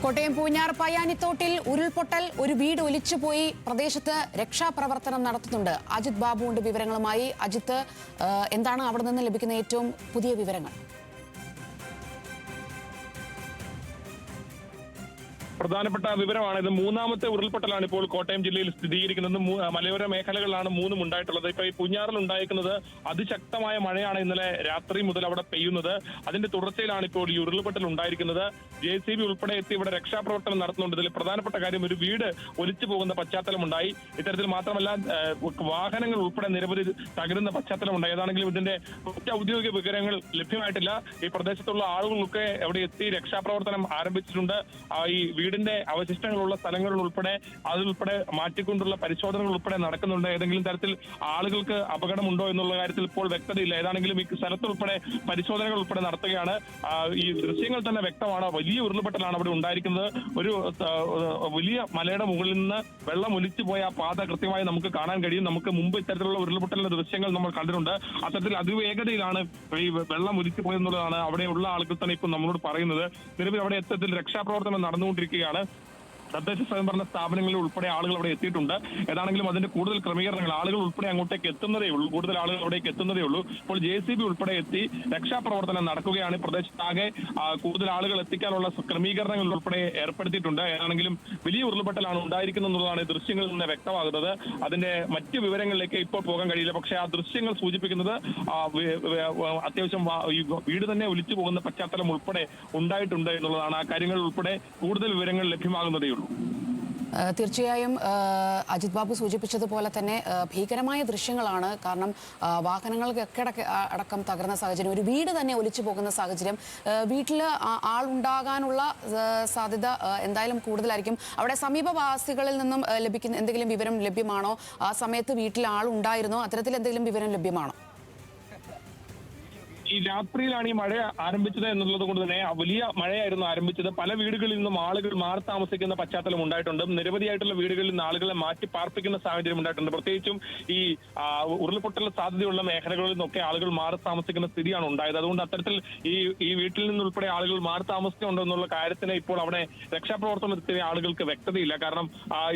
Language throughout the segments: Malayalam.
കോട്ടയം പൂഞ്ഞാർ പയ്യാനിത്തോട്ടിൽ ഉരുൾപൊട്ടൽ, ഒരു വീട് ഒലിച്ചുപോയി. പ്രദേശത്ത് രക്ഷാപ്രവർത്തനം നടത്തുന്നുണ്ട്. അജിത് ബാബുണ്ട് വിവരങ്ങളുമായി. അജിത്ത്, എന്താണ് അവിടെ നിന്ന് ലഭിക്കുന്ന ഏറ്റവും പുതിയ വിവരങ്ങൾ? പ്രധാനപ്പെട്ട വിവരമാണ് ഇത്. മൂന്നാമത്തെ ഉരുൾപൊട്ടലാണ് ഇപ്പോൾ കോട്ടയം ജില്ലയിൽ സ്ഥിരീകരിക്കുന്നത്. മലയോര മേഖലകളിലാണ് മൂന്നും ഉണ്ടായിട്ടുള്ളത്. ഇപ്പൊ ഈ പൂഞ്ഞാറിൽ ഉണ്ടായിരിക്കുന്നത് അതിശക്തമായ മഴയാണ് ഇന്നലെ രാത്രി മുതൽ അവിടെ പെയ്യുന്നത്. അതിന്റെ തുടർച്ചയിലാണ് ഇപ്പോൾ ഈ ഉരുൾപൊട്ടൽ ഉണ്ടായിരിക്കുന്നത്. JCB ഉൾപ്പെടെ എത്തി ഇവിടെ രക്ഷാപ്രവർത്തനം നടത്തുന്നുണ്ട്. ഇതിൽ പ്രധാനപ്പെട്ട കാര്യം, ഒരു വീട് ഒലിച്ചു പോകുന്ന പശ്ചാത്തലമുണ്ടായി. ഇത്തരത്തിൽ മാത്രമല്ല, വാഹനങ്ങൾ ഉൾപ്പെടെ നിരവധി തകരുന്ന പശ്ചാത്തലമുണ്ടായി. ഏതാണെങ്കിലും ഇതിന്റെ മറ്റ് ഔദ്യോഗിക വിവരങ്ങൾ ലഭ്യമായിട്ടില്ല. ഈ പ്രദേശത്തുള്ള ആളുകളൊക്കെ അവിടെ എത്തി രക്ഷാപ്രവർത്തനം ആരംഭിച്ചിട്ടുണ്ട്. ഈ വീടിന്റെ അവശിഷ്ടങ്ങളുള്ള സ്ഥലങ്ങളിൽ ഉൾപ്പെടെ അതുൾപ്പെടെ മാറ്റിക്കൊണ്ടുള്ള പരിശോധനകൾ ഉൾപ്പെടെ നടക്കുന്നുണ്ട്. ഏതെങ്കിലും തരത്തിൽ ആളുകൾക്ക് അപകടമുണ്ടോ എന്നുള്ള കാര്യത്തിൽ ഇപ്പോൾ വ്യക്തതയില്ല. ഏതാണെങ്കിലും ഈ സ്ഥലത്തുൾപ്പെടെ പരിശോധനകൾ ഉൾപ്പെടെ നടത്തുകയാണ്. ഈ ദൃശ്യങ്ങൾ തന്നെ വ്യക്തമാണ്. വലിയ ഉരുൾപൊട്ടലാണ് അവിടെ ഉണ്ടായിരിക്കുന്നത്. ഒരു വലിയ മലയുടെ മുകളിൽ നിന്ന് വെള്ളം ഒലിച്ചു പോയ ആ പാത കൃത്യമായി നമുക്ക് കാണാൻ കഴിയും. നമുക്ക് മുമ്പ് ഇത്തരത്തിലുള്ള ഉരുൾപൊട്ടലിന്റെ ദൃശ്യങ്ങൾ നമ്മൾ കണ്ടിട്ടുണ്ട്. അത്തരത്തിൽ അതിവേഗതയിലാണ് ഈ വെള്ളം ഒലിച്ചു പോയെന്നുള്ളതാണ് അവിടെയുള്ള ആളുകൾ തന്നെ ഇപ്പം നമ്മളോട് പറയുന്നത്. നിലവിൽ അവിടെ എത്തത്തിൽ രക്ഷാപ്രവർത്തനം നടന്നുകൊണ്ടിരിക്കുകയാണ്. തദ്ദേശ സ്വയംഭരണ സ്ഥാപനങ്ങളിൽ ഉൾപ്പെടെ ആളുകൾ അവിടെ എത്തിയിട്ടുണ്ട്. ഏതാണെങ്കിലും അതിന്റെ കൂടുതൽ ക്രമീകരണങ്ങൾ, ആളുകൾ ഉൾപ്പെടെ അങ്ങോട്ടേക്ക് എത്തുന്നതേ ഉള്ളൂ. കൂടുതൽ ആളുകൾ അവിടേക്ക് എത്തുന്നതേ ഉള്ളൂ. ഇപ്പോൾ JCB ഉൾപ്പെടെ എത്തി രക്ഷാപ്രവർത്തനം നടക്കുകയാണ്. പ്രദേശത്താകെ കൂടുതൽ ആളുകൾ എത്തിക്കാനുള്ള ക്രമീകരണങ്ങൾ ഉൾപ്പെടെ ഏർപ്പെടുത്തിയിട്ടുണ്ട്. ഏതാണെങ്കിലും വലിയ ഉരുൾപൊട്ടലാണ് ഉണ്ടായിരിക്കുന്നത് എന്നുള്ളതാണ് ദൃശ്യങ്ങളിൽ നിന്ന് വ്യക്തമാകുന്നത്. അതിന്റെ മറ്റ് വിവരങ്ങളിലേക്ക് ഇപ്പോൾ പോകാൻ കഴിയില്ല. പക്ഷേ ആ ദൃശ്യങ്ങൾ സൂചിപ്പിക്കുന്നത് അത്യാവശ്യം ഈ വീട് തന്നെ ഒലിച്ചു പോകുന്ന പശ്ചാത്തലം ഉൾപ്പെടെ ഉണ്ടായിട്ടുണ്ട് എന്നുള്ളതാണ്. ആ കാര്യങ്ങൾ ഉൾപ്പെടെ കൂടുതൽ വിവരങ്ങൾ ലഭ്യമാകുന്നതേ ഉള്ളൂ. തീർച്ചയായും അജിത് ബാബു സൂചിപ്പിച്ചതുപോലെ തന്നെ ഭീകരമായ ദൃശ്യങ്ങളാണ്. കാരണം വാഹനങ്ങൾക്കൊക്കെ അടക്കം തകർന്ന സാഹചര്യം, ഒരു വീട് തന്നെ ഒലിച്ചു പോകുന്ന സാഹചര്യം, വീട്ടിൽ ആളുണ്ടാകാനുള്ള സാധ്യത എന്തായാലും കൂടുതലായിരിക്കും. അവിടെ സമീപവാസികളിൽ നിന്നും ലഭിക്കുന്ന എന്തെങ്കിലും വിവരം ലഭ്യമാണോ? ആ സമയത്ത് വീട്ടിൽ ആളുണ്ടായിരുന്നോ? അത്തരത്തിൽ എന്തെങ്കിലും വിവരം ലഭ്യമാണോ? ഈ രാത്രിയിലാണ് ഈ മഴ ആരംഭിച്ചത് എന്നുള്ളത് കൊണ്ട് തന്നെ വലിയ മഴയായിരുന്നു ആരംഭിച്ചത്. പല വീടുകളിൽ നിന്നും ആളുകൾ മാറി താമസിക്കുന്ന പശ്ചാത്തലം ഉണ്ടായിട്ടുണ്ട്. നിരവധിയായിട്ടുള്ള വീടുകളിൽ നിന്ന് ആളുകളെ മാറ്റി പാർപ്പിക്കുന്ന സാഹചര്യം ഉണ്ടായിട്ടുണ്ട്. പ്രത്യേകിച്ചും ഈ ഉരുൾപൊട്ടൽ സാധ്യതയുള്ള മേഖലകളിൽ നിന്നൊക്കെ ആളുകൾ മാറി താമസിക്കുന്ന സ്ഥിതിയാണ് ഉണ്ടായത്. അതുകൊണ്ട് അത്തരത്തിൽ ഈ വീട്ടിൽ നിന്നുൾപ്പെടെ ആളുകൾ മാറി താമസിക്കുന്നുണ്ടോ എന്നുള്ള കാര്യത്തിന് ഇപ്പോൾ അവിടെ രക്ഷാപ്രവർത്തനത്തിലെ ആളുകൾക്ക് വ്യക്തതയില്ല. കാരണം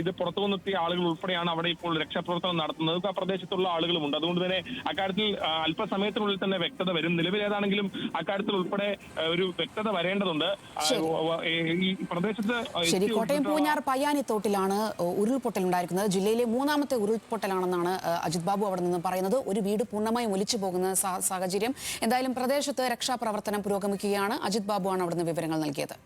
ഇത് പുറത്തു നിന്നെത്തിയ ആളുകൾ ഉൾപ്പെടെയാണ് അവിടെ ഇപ്പോൾ രക്ഷാപ്രവർത്തനം നടത്തുന്നത്. ആ പ്രദേശത്തുള്ള ആളുകളുമുണ്ട്. അതുകൊണ്ട് തന്നെ അക്കാര്യത്തിൽ അല്പസമയത്തിനുള്ളിൽ തന്നെ വ്യക്തത വരും. നിലവിൽ ഏതാണെങ്കിലും അക്കാര്യത്തിൽ ഉൾപ്പെടെ ഒരു വ്യക്തത വരേണ്ടതുണ്ട്. ഈ പ്രദേശത്ത് കോട്ടയം പൂഞ്ഞാർ പയ്യാനിത്തോട്ടിലാണ് ഉരുൾപൊട്ടൽ ഉണ്ടായിരിക്കുന്നത്. ജില്ലയിലെ മൂന്നാമത്തെ ഉരുൾപൊട്ടലാണെന്നാണ് അജിത് ബാബു അവിടെ നിന്ന് പറയുന്നത്. ഒരു വീട് പൂർണ്ണമായും ഒലിച്ചു പോകുന്ന സാഹചര്യം. എന്തായാലും പ്രദേശത്ത് രക്ഷാപ്രവർത്തനം പുരോഗമിക്കുകയാണ്. അജിത് ബാബു ആണ് അവിടെ നിന്ന് വിവരങ്ങൾ നൽകിയത്.